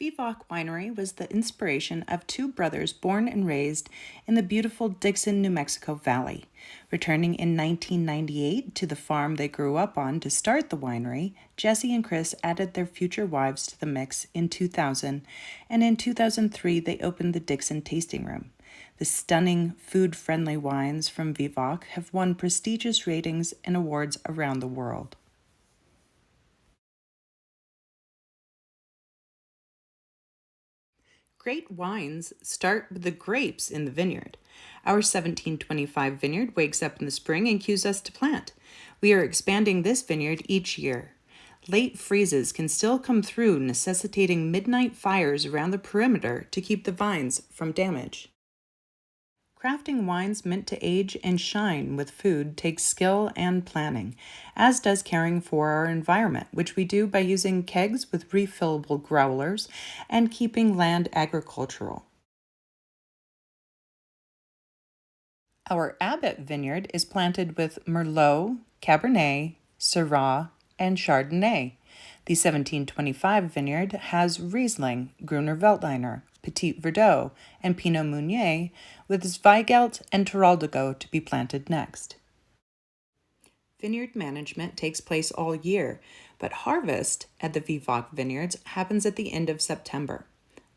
Vivác Winery was the inspiration of two brothers born and raised in the beautiful Dixon, New Mexico Valley. Returning in 1998 to the farm they grew up on to start the winery, Jesse and Chris added their future wives to the mix in 2000, and in 2003 they opened the Dixon Tasting Room. The stunning, food-friendly wines from Vivác have won prestigious ratings and awards around the world. Great wines start with the grapes in the vineyard. Our 1725 vineyard wakes up in the spring and cues us to plant. We are expanding this vineyard each year. Late freezes can still come through, necessitating midnight fires around the perimeter to keep the vines from damage. Crafting wines meant to age and shine with food takes skill and planning, as does caring for our environment, which we do by using kegs with refillable growlers and keeping land agricultural. Our Abbott vineyard is planted with Merlot, Cabernet, Syrah, and Chardonnay. The 1725 vineyard has Riesling, Gruner Veltliner, Petit Verdot, and Pinot Meunier, with Zweigelt and Teroldego to be planted next. Vineyard management takes place all year, but harvest at the Vivác vineyards happens at the end of September.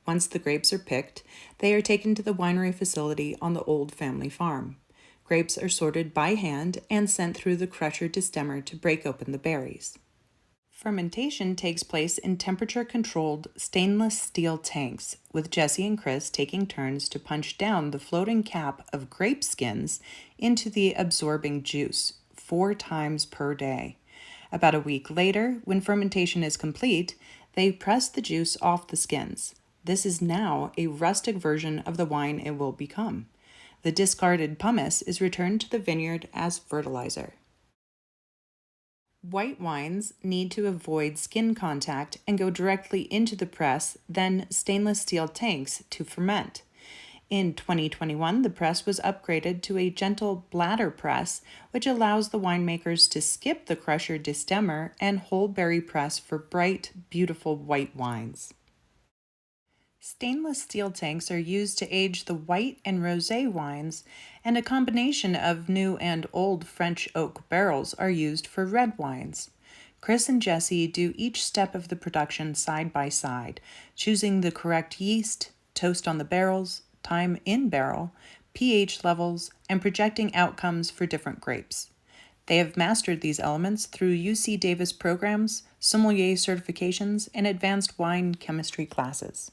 Once the grapes are picked, they are taken to the winery facility on the old family farm. Grapes are sorted by hand and sent through the crusher destemmer to break open the berries. Fermentation takes place in temperature-controlled stainless steel tanks, with Jesse and Chris taking turns to punch down the floating cap of grape skins into the absorbing juice 4 times per day. About a week later, when fermentation is complete, they press the juice off the skins. This is now a rustic version of the wine it will become. The discarded pumice is returned to the vineyard as fertilizer. White wines need to avoid skin contact and go directly into the press, then stainless steel tanks to ferment. In 2021, the press was upgraded to a gentle bladder press, which allows the winemakers to skip the crusher destemmer and whole berry press for bright, beautiful white wines. Stainless steel tanks are used to age the white and rosé wines, and a combination of new and old French oak barrels are used for red wines. Chris and Jesse do each step of the production side by side, choosing the correct yeast, toast on the barrels, time in barrel, pH levels, and projecting outcomes for different grapes. They have mastered these elements through UC Davis programs, sommelier certifications, and advanced wine chemistry classes.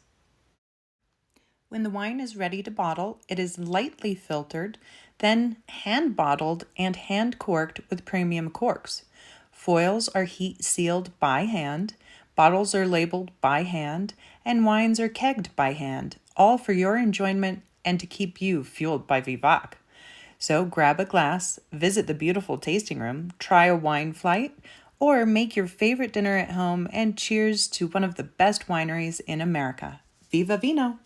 When the wine is ready to bottle, it is lightly filtered, then hand-bottled and hand-corked with premium corks. Foils are heat-sealed by hand, bottles are labeled by hand, and wines are kegged by hand, all for your enjoyment and to keep you fueled by Vivác. So grab a glass, visit the beautiful tasting room, try a wine flight, or make your favorite dinner at home and cheers to one of the best wineries in America. Viva Vino!